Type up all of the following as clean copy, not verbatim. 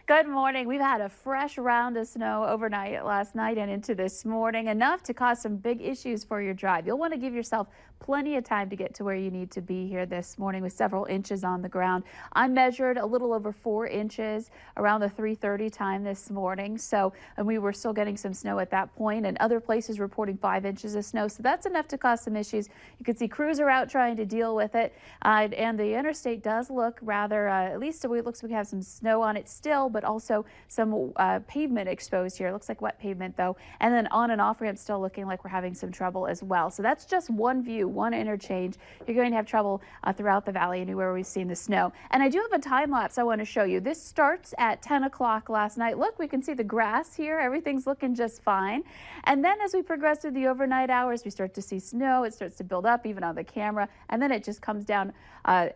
Good morning. We've had a fresh round of snow overnight last night and into this morning, enough to cause some big issues for your drive. You'll want to give yourself plenty of time to get to where you need to be here this morning with several inches on the ground. I measured a little over 4 inches around the 3:30 time this morning. And we were still getting some snow at that point, and other places reporting 5 inches of snow. So that's enough to cause some issues. You can see crews are out trying to deal with it. And the interstate does look rather, at least it looks like we have some snow on it still, but also some pavement exposed here. It looks like wet pavement though. And then on and off ramp still looking like we're having some trouble as well. So that's just one view, one interchange. You're going to have trouble throughout the valley anywhere we've seen the snow. And I do have a time lapse I want to show you. This starts at 10 o'clock last night. Look, we can see the grass here. Everything's looking just fine. And then as we progress through the overnight hours, we start to see snow. It starts to build up even on the camera. And then it just comes down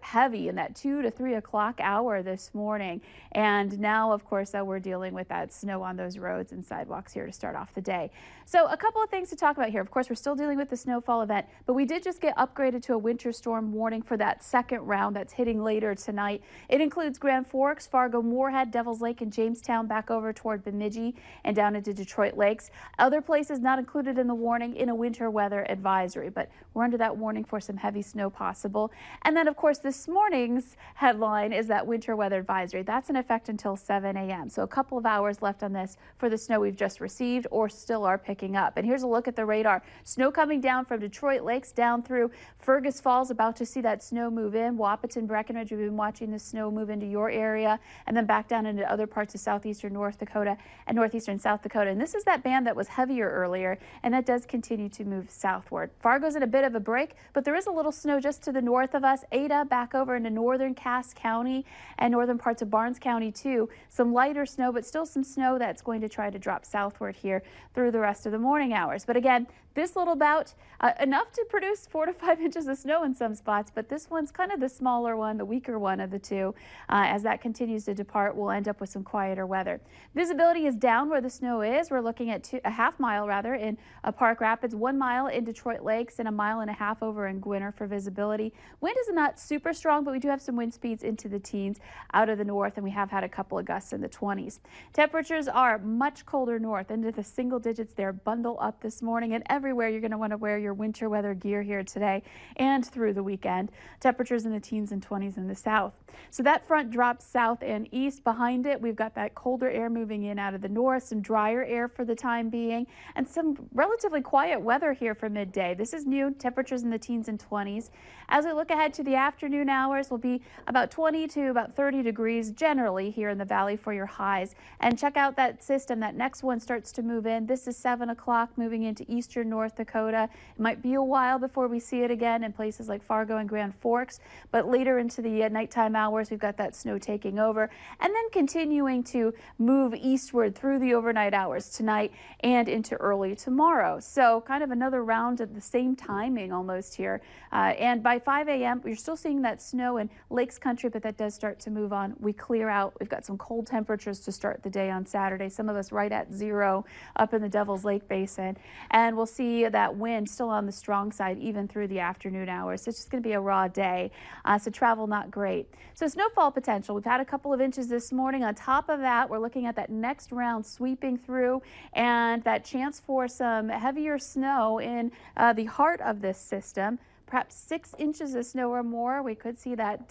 heavy in that 2 to 3 o'clock hour this morning. And now, of course, we're dealing with that snow on those roads and sidewalks here to start off the day. So a couple of things to talk about here. Of course, we're still dealing with the snowfall event, but we did just get upgraded to a winter storm warning for that second round that's hitting later tonight. It includes Grand Forks, Fargo, Moorhead, Devils Lake, and Jamestown back over toward Bemidji and down into Detroit Lakes. Other places not included in the warning in a winter weather advisory, but we're under that warning for some heavy snow possible. And then, of course, this morning's headline is that winter weather advisory. That's in effect until 7 a.m. So a couple of hours left on this for the snow we've just received or still are picking up. And here's a look at the radar. Snow coming down from Detroit Lakes down through Fergus Falls, about to see that snow move in. Wahpeton, Breckenridge, we've been watching the snow move into your area and then back down into other parts of southeastern North Dakota and northeastern South Dakota. And this is that band that was heavier earlier, and that does continue to move southward. Fargo's in a bit of a break, but there is a little snow just to the north of us. Ada back over into northern Cass County and northern parts of Barnes County too. Some lighter snow, but still some snow that's going to try to drop southward here through the rest of the morning hours. But again, this little bout, enough to produce 4 to 5 inches of snow in some spots, but this one's kind of the smaller one, the weaker one of the two. As that continues to depart, we'll end up with some quieter weather. Visibility is down where the snow is. We're looking at a half mile rather in Park Rapids, 1 mile in Detroit Lakes, and 1.5 miles over in Gwinner for visibility. Wind is not super strong, but we do have some wind speeds into the teens out of the north, and we have had a couple of gusts in the 20s. Temperatures are much colder north, into the single digits there. Bundle up this morning, and everywhere you're going to want to wear your winter weather gear here today and through the weekend. Temperatures in the teens and 20s in the south. So that front drops south and east. Behind it, we've got that colder air moving in out of the north, some drier air for the time being, and some relatively quiet weather here for midday. This is new. Temperatures in the teens and 20s. As we look ahead to the afternoon hours, will be about 20 to about 30 degrees generally here in the valley for your highs. And check out that system. That next one starts to move in. This is 7 o'clock moving into eastern North Dakota. It might be a while before we see it again in places like Fargo and Grand Forks, but later into the nighttime hours, we've got that snow taking over and then continuing to move eastward through the overnight hours tonight and into early tomorrow. So kind of another round at the same timing almost here. And by 5 a.m., you're still seeing that snow in Lakes Country, but that does start to move on. We clear out. We've got some cold temperatures to start the day on Saturday. Some of us right at 0 up in the Devil's Lake Basin. And we'll see that wind still on the strong side even through the afternoon hours. So it's just going to be a raw day. So travel not great. So snowfall potential. We've had a couple of inches this morning. On top of that, we're looking at that next round sweeping through and that chance for some heavier snow in the heart of this system. Perhaps 6 inches of snow or more. We could see that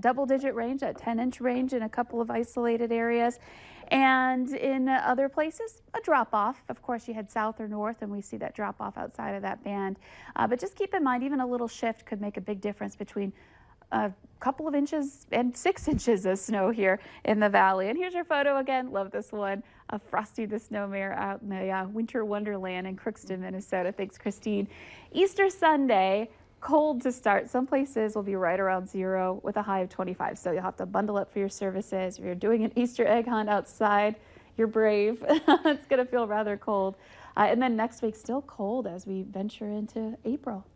double-digit range, that 10-inch range in a couple of isolated areas. And in other places, a drop-off. Of course, you head south or north, and we see that drop-off outside of that band. But just keep in mind, even a little shift could make a big difference between a couple of inches and 6 inches of snow here in the valley. And here's your photo again. Love this one of Frosty the Snowmare out in the winter wonderland in Crookston, Minnesota. Thanks, Christine. Easter Sunday. Cold to start. Some places will be right around 0 with a high of 25. So you'll have to bundle up for your services. If you're doing an Easter egg hunt outside, you're brave. It's going to feel rather cold. And then next week, still cold as we venture into April.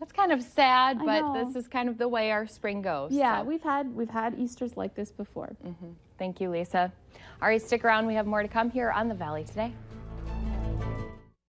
That's kind of sad, but this is kind of the way our spring goes. Yeah, so. we've had Easters like this before. Thank you, Lisa. All right, stick around. We have more to come here on the Valley Today.